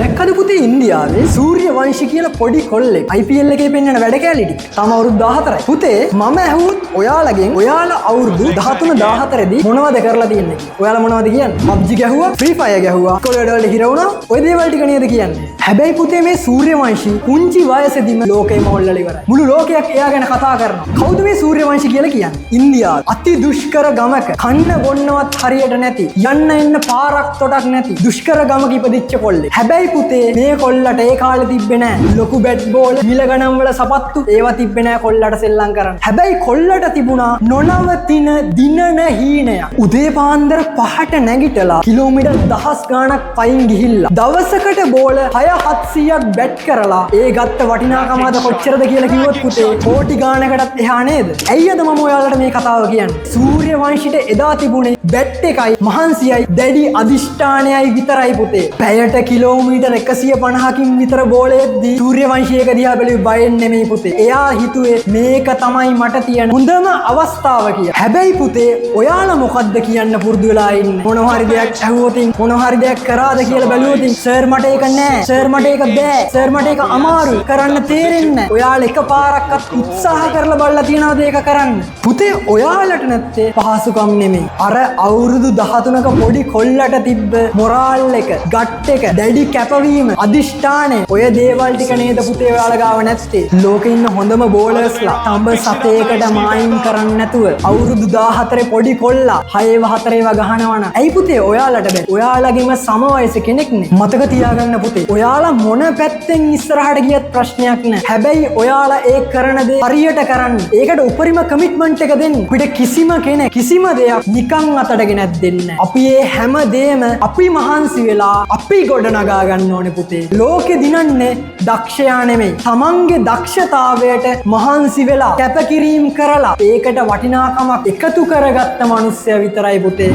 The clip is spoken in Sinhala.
දැක්කද පුතේ ඉන්දියාවේ සූර්ය වංශී කියලා පොඩි කොල්ලෙක් IPL එකේ පෙන්නන වැඩ කැලේ ටික. තාම අවුරුදු 14යි. පුතේ මම ඇහුවොත් ඔයාලගෙන් ඔයාලා අවුරුදු 13 14 දී මොනවද කරලා තියෙන්නේ කියලා. ඔයාලා මොනවද කියන්නේ? PUBG ගැහුවා, Free Fire ගැහුවා, කොළවල වල හිර වුණා. ඔය දේවල් ටික නේද කියන්නේ. හැබැයි පුතේ මේ සූර්ය වංශී පුංචි වයසේදීම ලෝකෙම හොල්ලලා ඉවරයි. මුළු ලෝකයක් එයා ගැන කතා කරනවා. කවුද මේ සූර්ය වංශී කියලා කියන්නේ? ඉන්දියාව. අති දුෂ්කර ගමක කන්න බොන්නවත් හරියට නැති යන්න එන්න පාරක් තොටක් නැති දුෂ්කර ගමක ඉපදිච්ච කොල්ලෙක්. හැබැයි පුතේ මේ කොල්ලට ඒ කාලේ තිබ්බේ නැහැ ලොකු බැට් බෝල් මිල ගණන් වල සපත්තු ඒවා තිබ්බේ නැහැ කොල්ලට සෙල්ලම් කරන්න. හැබැයි කොල්ලට තිබුණා නොනවතින දිනන හීනයක්. උදේ පාන්දර 5ට නැගිටලා කිලෝමීටර් 1000 ගාණක් පයින් ගිහිල්ලා දවසකට බෝල 6-700ක් බැට් කරලා ඒ ගත්ත වටිනාකම අද කොච්චරද කියලා කිව්වොත් පුතේ කෝටි ගාණකටත් එහා නේද? ඇයිද මම ඔයාලට මේ කතාව කියන්නේ? සූර්ය වංශිට එදා තිබුණේ බැට් එකයි මහන්සියයි දැඩි අදිෂ්ඨානයයි විතරයි පුතේ. පැයට කිලෝමීටර් 150කින් විතර බෝලෙද්දී සූර්ය වංශියක දිහා බැලුවේ බයෙන් නෙමෙයි පුතේ. එයා හිතුවේ මේක තමයි මට තියෙන හොඳම අවස්ථාව කියලා. හැබැයි පුතේ ඔයාලා මොකද්ද කියන්න පුරුදු වෙලා ඉන්නේ? මොනවා හරි දෙයක් ඇහුවොතින් මොනවා හරි දෙයක් කරාද කියලා බැලුවොතින් සර් මට ඒක නෑ. සර් මට ඒක බෑ. සර් මට ඒක අමාරුයි. කරන්න තේරෙන්නේ නෑ. ඔයාලා එකපාරක්වත් උත්සාහ කරලා බලලා තියනවද ඒක කරන්න? පුතේ ඔයාලට නැත්තේ පහසුකම් නෙමෙයි. අර අවුරුදු 13ක පොඩි කොල්ලට තිබ්බ මොරාල් එක, ගට් එක, දැඩි කැපවීම, අදිෂ්ඨානය ඔය දේවල් ටික නේද පුතේ ඔයාලා ගාව නැත්තේ. ලෝකේ ඉන්න හොඳම බෝලර්ස්ලා තඹ සතේකට මායින් කරන්නේ නැතුව අවුරුදු 14 පොඩි කොල්ලා 6-4 ගහනවනම් ඇයි පුතේ ඔයාලට බෑ? ඔයාලගේම සම වයස කෙනෙක්නේ. මතක තියාගන්න පුතේ. ඔයාලා මොන පැත්තෙන් ඉස්සරහට ගියත් ප්‍රශ්නයක් නෑ. හැබැයි ඔයාලා ඒ කරන දේ හරියට කරන්න. ඒකට උපරිම කමිට්මන්ට් එක දෙන්න. අපිට කිසිම කෙනෙක් කිසිම දෙයක් නිකන් අතට ගෙනත් දෙන්නේ නෑ. අපි මේ හැම දෙයක්ම අපි මහන්සි වෙලා අපි ගොඩනගා ගන්න ඕනේ පුතේ. ලෝකෙ දිනන්නේ දක්ෂයා නෙමෙයි. තමන්ගේ දක්ෂතාවයට මහන්සි වෙලා කැපකිරීම කරලා ඒකට වටිනාකමක් එකතු කරගත්ත මිනිස්සයා විතරයි පුතේ.